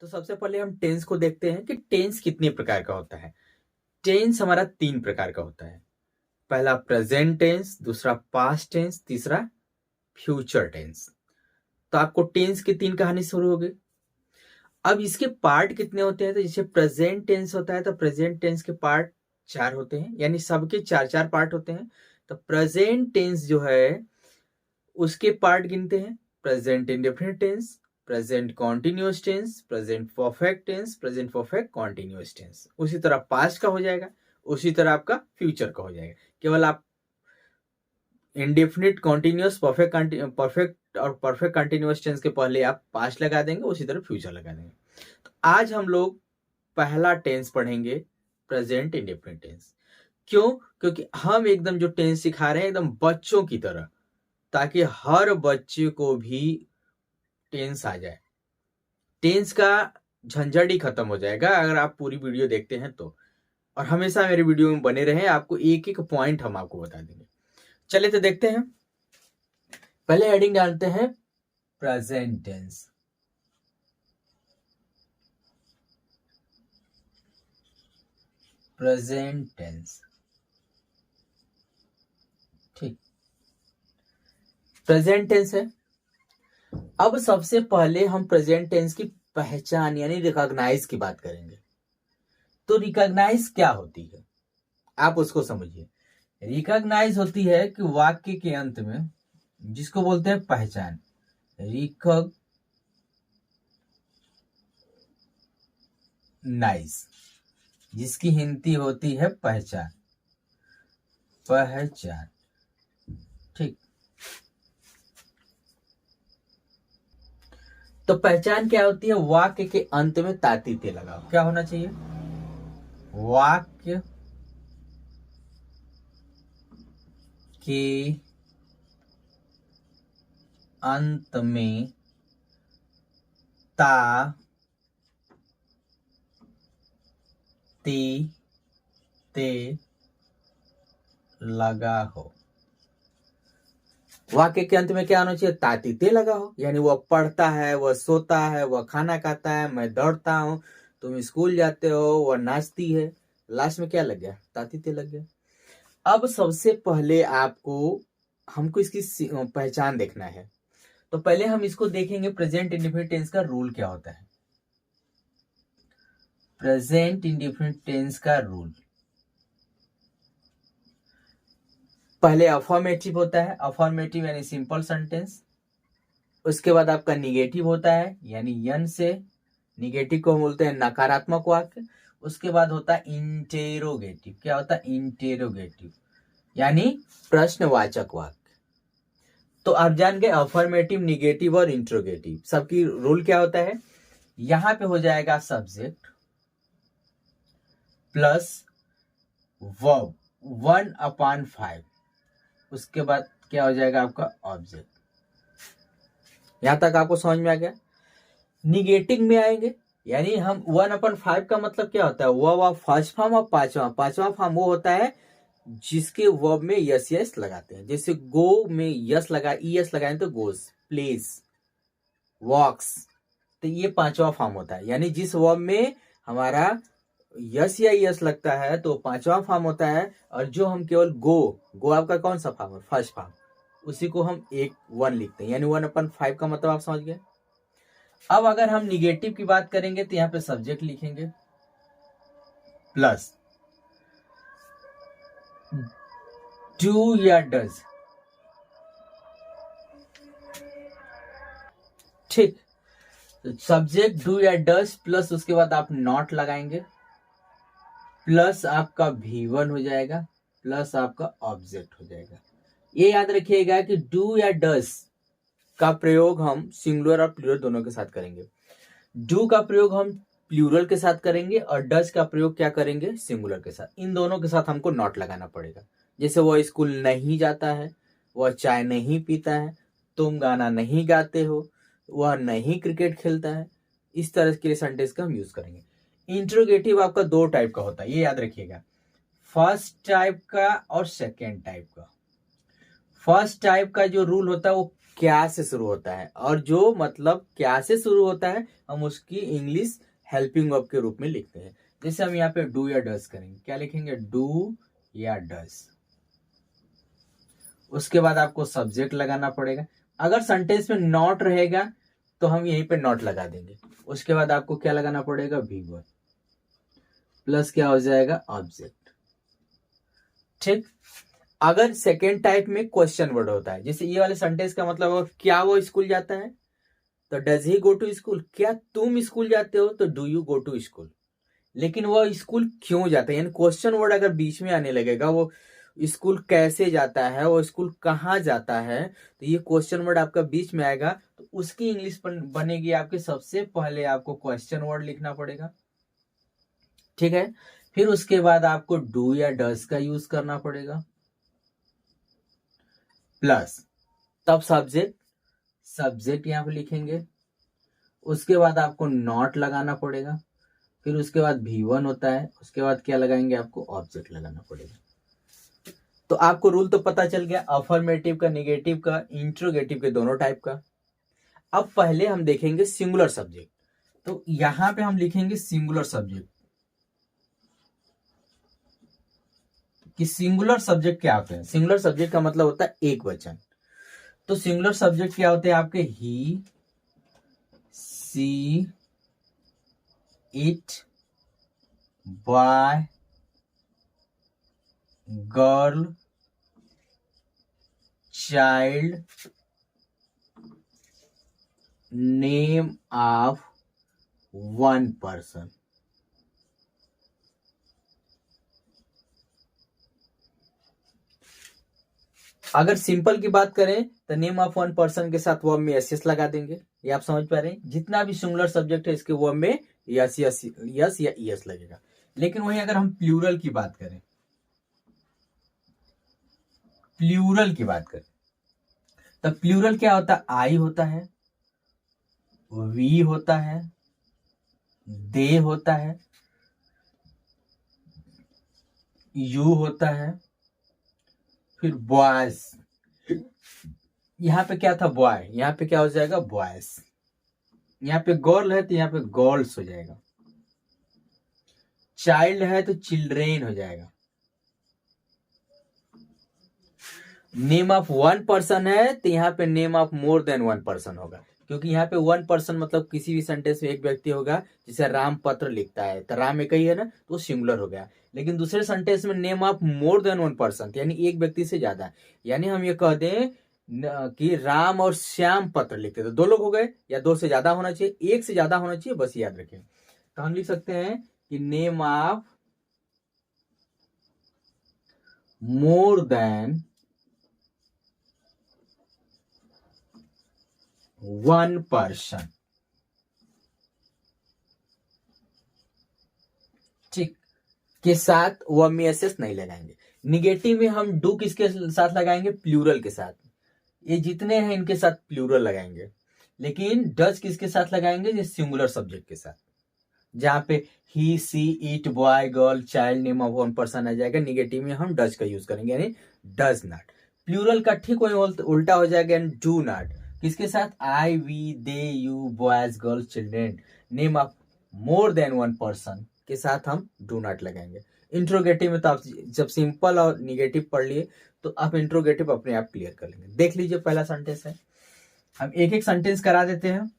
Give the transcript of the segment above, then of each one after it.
तो सबसे पहले हम टेंस को देखते हैं कि टेंस कितने प्रकार का होता है। टेंस हमारा 3 प्रकार का होता है। पहला प्रेजेंट टेंस, दूसरा पास्ट टेंस, तीसरा फ्यूचर टेंस। तो आपको टेंस की 3 कहानी शुरू हो गई। अब इसके पार्ट कितने होते हैं? तो जैसे प्रेजेंट टेंस होता है तो प्रेजेंट टेंस के पार्ट 4 होते हैं, यानी सबके 4-4 पार्ट होते हैं। तो प्रेजेंट टेंस जो है उसके पार्ट गिनते हैं। Present indefinite tense, present continuous tense, present perfect tense, present perfect continuous tense. उसी तरह पास्ट का हो जाएगा, उसी तरह आपका फ्यूचर का हो जाएगा। केवल आप इंडेफिनिट, कॉन्टिन्यूअस, परफेक्ट और परफेक्ट कंटिन्यूअस टेंस के पहले आप पास्ट लगा देंगे, उसी तरह फ्यूचर लगा देंगे। तो आज हम लोग पहला टेंस पढ़ेंगे, प्रेजेंट इंडेफिनिट टेंस। क्यों? क्योंकि हम एकदम जो टेंस सिखा रहे हैं एकदम बच्चों की तरह, ताकि हर बच्चे को भी टेंस आ जाए। टेंस का झंझट ही खत्म हो जाएगा अगर आप पूरी वीडियो देखते हैं तो। और हमेशा मेरी वीडियो में बने रहें, आपको एक एक पॉइंट हम आपको बता देंगे। चलिए तो देखते हैं। पहले हेडिंग डालते हैं प्रेजेंट टेंस। प्रेजेंट टेंस, ठीक, प्रेजेंट टेंस है। अब सबसे पहले हम प्रेजेंट टेंस की पहचान यानी रिकॉग्नाइज की बात करेंगे। तो रिकॉग्नाइज क्या होती है, आप उसको समझिए। रिकॉग्नाइज होती है कि वाक्य के अंत में, जिसको बोलते हैं पहचान, रिकॉग्नाइज, जिसकी हिंदी होती है पहचान। पहचान, ठीक। तो पहचान क्या होती है? वाक्य के अंत में तातीते लगाओ। क्या होना चाहिए? वाक्य के अंत में ता ती ते लगा हो। वाक्य के अंत में क्या होना चाहिए? तातीते लगा हो, यानी वह पढ़ता है, वह सोता है, वह खाना खाता है, मैं दौड़ता हूं, तुम स्कूल जाते हो, वह नाचती है। लास्ट में क्या लग गया? तातीते लग गया। अब सबसे पहले हमको इसकी पहचान देखना है। तो पहले हम इसको देखेंगे, प्रेजेंट इंडेफिनिट टेंस का रूल क्या होता है। प्रेजेंट इंडेफिनिट टेंस का रूल, पहले अफर्मेटिव होता है, अफर्मेटिव यानी सिंपल सेंटेंस। उसके बाद आपका निगेटिव होता है, यानी यन से, निगेटिव को बोलते हैं नकारात्मक वाक्य। उसके बाद होता है इंटेरोगेटिव। क्या होता है? इंटेरोगेटिव, यानी प्रश्नवाचक वाक्य। तो आप जान गए अफर्मेटिव, निगेटिव और इंट्रोगेटिव सबकी रूल क्या होता है। यहां पे हो जाएगा सब्जेक्ट प्लस वर्ब 1/5। उसके बाद क्या हो जाएगा? आपका ऑब्जेक्ट। यहां तक आपको समझ में आ गया। निगेटिव में आएंगे, यानी हम 1/5 का मतलब क्या होता है? वह फर्स्ट फॉर्म और पांचवा फॉर्म वो होता है जिसके वर्ब में यस यस लगाते हैं। जैसे गो में यस लगा, ईएस लगाए तो गोस, प्लेस, वॉक्स। तो ये पांचवा फॉर्म होता है, यानी जिस वर्ब में हमारा यस या यस लगता है तो पांचवा फॉर्म होता है। और जो हम केवल गो आपका कौन सा फॉर्म है? फर्स्ट फॉर्म, उसी को हम 1 लिखते हैं, यानी 1/5 का मतलब आप समझ गए। अब अगर हम निगेटिव की बात करेंगे तो यहाँ पे सब्जेक्ट लिखेंगे प्लस डू या डज, ठीक। सब्जेक्ट डू या डज प्लस उसके बाद आप नॉट लगाएंगे, प्लस आपका V1 हो जाएगा, प्लस आपका ऑब्जेक्ट हो जाएगा। ये याद रखिएगा कि डू या डज का प्रयोग हम सिंगुलर और प्लूरल दोनों के साथ करेंगे। डू का प्रयोग हम प्लूरल के साथ करेंगे और डज का प्रयोग क्या करेंगे? सिंगुलर के साथ। इन दोनों के साथ हमको नॉट लगाना पड़ेगा। जैसे वह स्कूल नहीं जाता है, वह चाय नहीं पीता है, तुम गाना नहीं गाते हो, वह नहीं क्रिकेट खेलता है। इस तरह के सेंटेंस का हम यूज करेंगे। इंट्रोगेटिव आपका 2 टाइप का होता है, ये याद रखिएगा, फर्स्ट टाइप का और सेकेंड टाइप का। फर्स्ट टाइप का जो रूल होता है वो क्या से शुरू होता है, और जो मतलब क्या से शुरू होता है हम उसकी इंग्लिश हेल्पिंग वर्ब के रूप में लिखते हैं। जैसे हम यहाँ पे डू या डस करेंगे, क्या लिखेंगे? डू या डस। उसके बाद आपको सब्जेक्ट लगाना पड़ेगा। अगर सेंटेंस में नॉट रहेगा तो हम यहीं पे नॉट लगा देंगे। उसके बाद आपको क्या लगाना पड़ेगा? V1 प्लस क्या हो जाएगा? ऑब्जेक्ट। ठीक। अगर सेकेंड टाइप में क्वेश्चन वर्ड होता है, जैसे ये वाले सेंटेंस का मतलब होगा क्या वो स्कूल जाता है, तो does he go to school. क्या तुम स्कूल जाते हो, तो do you go to school. लेकिन वो स्कूल क्यों जाता है, यानी क्वेश्चन वर्ड अगर बीच में आने लगेगा, वो स्कूल कैसे जाता है, वो स्कूल कहाँ जाता है, तो ये क्वेश्चन वर्ड आपका बीच में आएगा, तो उसकी इंग्लिश बनेगी आपके सबसे पहले आपको क्वेश्चन वर्ड लिखना पड़ेगा। ठीक है। फिर उसके बाद आपको डू या डस का यूज करना पड़ेगा, प्लस तब सब्जेक्ट यहां पे लिखेंगे। उसके बाद आपको नॉट लगाना पड़ेगा। फिर उसके बाद V1 होता है, उसके बाद क्या लगाएंगे? आपको ऑब्जेक्ट लगाना पड़ेगा। तो आपको रूल तो पता चल गया, अफर्मेटिव का, निगेटिव का, इंट्रोगेटिव के दोनों टाइप का। अब पहले हम देखेंगे सिंगुलर सब्जेक्ट। तो यहां पे हम लिखेंगे सिंगुलर सब्जेक्ट, कि सिंगुलर सब्जेक्ट क्या होते हैं। सिंगुलर सब्जेक्ट का मतलब होता है एक वचन। तो सिंगुलर सब्जेक्ट क्या होते हैं आपके? He, she, it, boy, girl, child, name of one person. अगर सिंपल की बात करें तो नेम ऑफ वन पर्सन के साथ वर्ब में एस लगा देंगे। ये आप समझ पा रहे हैं, जितना भी सिंगुलर सब्जेक्ट है इसके वर्ब में यस या ईएस लगेगा। लेकिन वहीं अगर हम प्लूरल की बात करें, तो प्लूरल क्या होता है? आई होता है, वी होता है, दे होता है, यू होता है, फिर बॉयज। यहाँ पे क्या था? बॉय। यहाँ पे क्या हो जाएगा? बॉयज। यहाँ पे गर्ल है तो यहाँ पे गर्ल्स हो जाएगा। चाइल्ड है तो चिल्ड्रेन हो जाएगा। नेम ऑफ वन पर्सन है तो यहाँ पे name of more than one person होगा, क्योंकि यहाँ पे वन पर्सन मतलब किसी भी सेंटेंस में एक व्यक्ति होगा। जैसे राम पत्र लिखता है तो राम एक ही है ना, तो सिंगुलर हो गया। लेकिन दूसरे सेंटेंस में name of more than one person, यानी एक व्यक्ति से ज्यादा। यानी हम ये कह दें कि राम और श्याम पत्र लिखते, तो दो लोग हो गए, या दो से ज्यादा होना चाहिए, एक से ज्यादा होना चाहिए, बस याद रखें। तो हम लिख सकते हैं कि name of more than one person. ठीक। के साथ वर्ब में एस नहीं लगाएंगे। निगेटिव में हम डू किसके साथ लगाएंगे? प्लूरल के साथ। ये जितने हैं इनके साथ प्लूरल लगाएंगे। लेकिन डज किसके साथ लगाएंगे? ये सिंगुलर सब्जेक्ट के साथ, जहां पे he, she, it, boy, girl, child, name of one person आ जाएगा। निगेटिव में हम डज का यूज करेंगे, यानी डज नॉट। प्लूरल का ठीक वही उल्टा हो जाएगा, यानी डू नॉट। किसके साथ? I, we, they, you, boys, girls, children, name of more than one person के साथ हम डू नॉट लगाएंगे। इंट्रोगेटिव में तो आप जब सिंपल और निगेटिव पढ़ लिए तो आप इंट्रोगेटिव अपने आप क्लियर कर लेंगे। देख लीजिए, पहला सेंटेंस है, हम एक एक सेंटेंस करा देते हैं।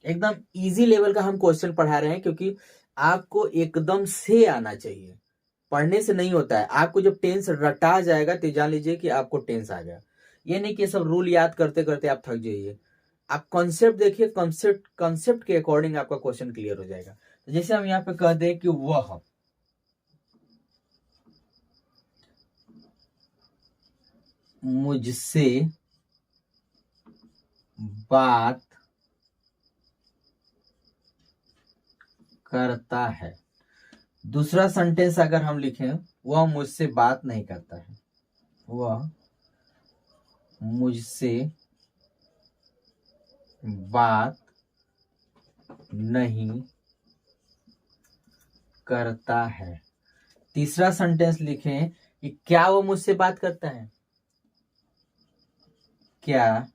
एकदम इजी लेवल का हम क्वेश्चन पढ़ा रहे हैं, क्योंकि आपको एकदम से आना चाहिए, पढ़ने से नहीं होता है। आपको जब टेंस रटा जाएगा तो जान लीजिए कि आपको टेंस आ गया। ये नहीं कि सब रूल याद करते करते आप थक जाइए। आप कॉन्सेप्ट देखिए, कॉन्सेप्ट के अकॉर्डिंग आपका क्वेश्चन क्लियर हो जाएगा। तो जैसे हम यहाँ पे कह दें कि वह मुझसे बात करता है। दूसरा सेंटेंस अगर हम लिखें, वह मुझसे बात नहीं करता है, वह मुझसे बात नहीं करता है। तीसरा सेंटेंस लिखें कि क्या वो मुझसे बात करता है, क्या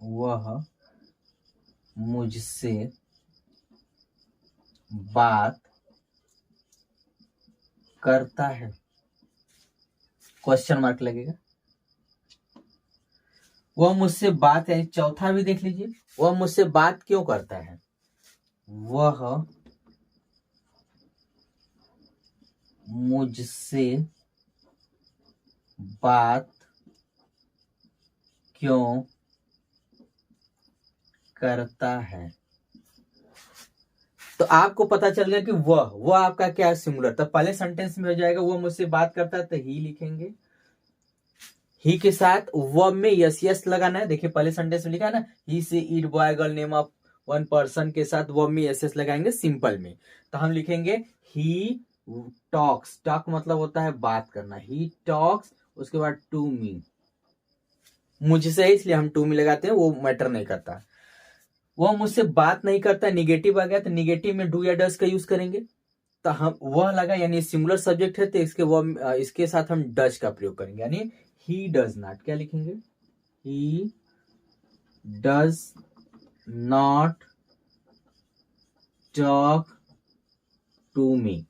वह मुझसे बात करता है, क्वेश्चन मार्क लगेगा। वह मुझसे बात, यानी चौथा भी देख लीजिए, वह मुझसे बात क्यों करता है, वह मुझसे बात क्यों करता है। तो आपको पता चल गया कि वह आपका क्या है, सिंगुलर। तो पहले सेंटेंस में हो जाएगा वो मुझसे बात करता है, तो ही लिखेंगे। ही के साथ वर्ब में यस यस लगाना है। देखिए पहले सेंटेंस में लिखा है ना, ही से it boy girl name of one person के साथ वर्ब में यस यस लगाएंगे सिंपल में। तो हम लिखेंगे ही टॉक्स, टॉक मतलब होता है बात करना, ही टॉक्स, उसके बाद टू मी, मुझसे है इसलिए हम टू मी लगाते हैं, वो मैटर नहीं करता। वह मुझसे बात नहीं करता, निगेटिव आ गया, तो निगेटिव में डू या डज का यूज करेंगे। तो हम वह लगा यानी सिंगुलर सब्जेक्ट है, तो इसके साथ हम डज का प्रयोग करेंगे, यानी ही डज नॉट, क्या लिखेंगे, he does not talk to me.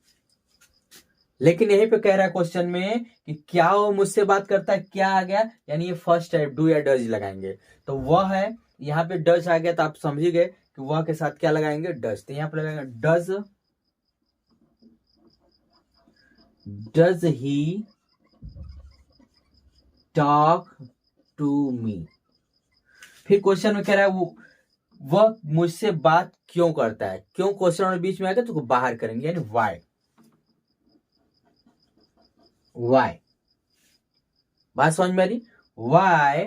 लेकिन यहीं पे कह रहा है क्वेश्चन में कि क्या वो मुझसे बात करता है, क्या आ गया, यानी ये फर्स्ट है, डू या डज लगाएंगे। तो वह है, यहाँ पे डज आ गया, तो आप समझ गए कि वह के साथ क्या लगाएंगे, डज। तो यहाँ पे लगाएंगे does he talk to me. फिर क्वेश्चन में कह रहा है वह मुझसे बात क्यों करता है, क्यों क्वेश्चन में बीच में आएगा तो बाहर करेंगे, यानी वाई। वाई, बात समझ में आ रही, why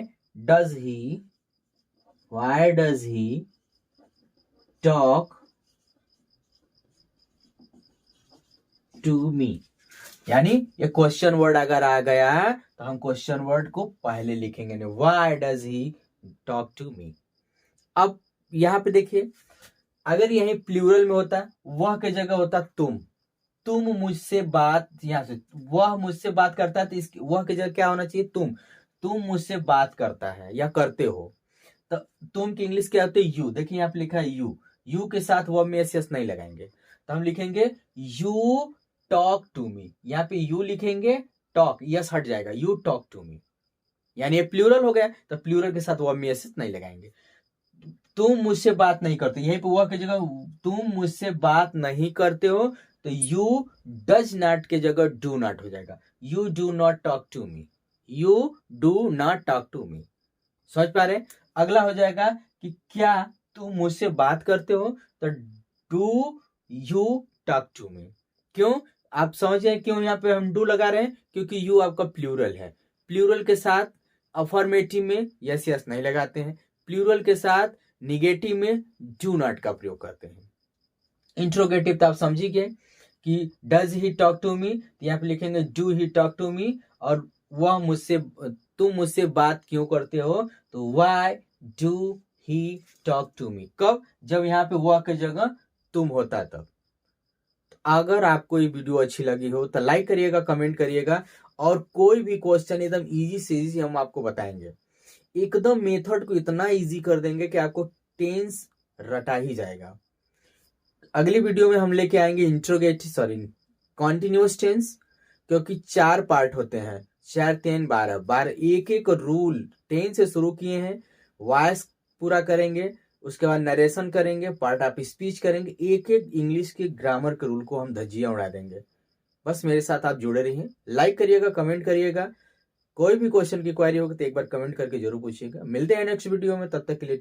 does he talk to me. यानी ये क्वेश्चन वर्ड अगर आ गया तो हम क्वेश्चन वर्ड को पहले लिखेंगे, why does he talk to me. अब यहां पे देखिए, अगर यही प्लूरल में होता, वह के जगह होता तुम मुझसे बात, यहां से वह मुझसे बात करता है, तो इसकी वह के जगह क्या होना चाहिए, तुम मुझसे बात करता है या करते हो। तो तुम की इंग्लिश क्या होती है, यू। देखिए यहाँ पे लिखा है यू के साथ वर्ब में एस नहीं लगाएंगे, तो हम लिखेंगे यू टॉक टू मी। यहाँ पे यू लिखेंगे, टॉक यस हट जाएगा, यू टॉक टू मी, यानी ये प्लूरल हो गया, तो प्लूरल के साथ वर्ब में एस नहीं लगाएंगे। तुम मुझसे बात नहीं करते, यहीं पे वह की जगह तुम मुझसे बात नहीं करते हो, तो यू डज नॉट के जगह डू नॉट हो जाएगा, you do not talk to me, you do not talk to me. समझ पा रहे। अगला हो जाएगा कि क्या तुम मुझसे बात करते हो, तो do you talk to me. क्यों, आप समझ गए क्यों यहाँ पे हम डू लगा रहे हैं, क्योंकि यू आपका प्लूरल है, प्लूरल के साथ अफर्मेटिव में यस यस नहीं लगाते हैं, प्लूरल के साथ निगेटिव में डू नॉट का प्रयोग करते हैं। इंट्रोगेटिव तो आप समझी गए कि does he talk to me, यहाँ पे लिखेंगे do he talk to me, और वह मुझसे, तुम मुझसे बात क्यों करते हो, तो why do he talk to me. कब, जब यहाँ पे वह के जगह तुम होता तब। अगर आपको ये वीडियो अच्छी लगी हो तो लाइक करिएगा, कमेंट करिएगा, और कोई भी क्वेश्चन एकदम इजी से इजी हम आपको बताएंगे, एकदम मेथड को इतना इजी कर देंगे कि आपको टेंस रटा ही जाएगा। अगली वीडियो में हम लेके आएंगे कॉन्टिन्यूअस टेंस, क्योंकि 4 पार्ट होते हैं, 4 3 12 एक एक रूल टेंस से शुरू किए हैं, वॉइस पूरा करेंगे, उसके बाद नरेशन करेंगे, पार्ट ऑफ स्पीच करेंगे, एक एक इंग्लिश के ग्रामर के रूल को हम धज्जियां उड़ा देंगे। बस मेरे साथ आप जुड़े रहिए, लाइक करिएगा, कमेंट करिएगा, कोई भी क्वेश्चन की क्वेरी होगी तो एक बार कमेंट करके जरूर पूछिएगा। मिलते हैं नेक्स्ट वीडियो में, तब तक के लिए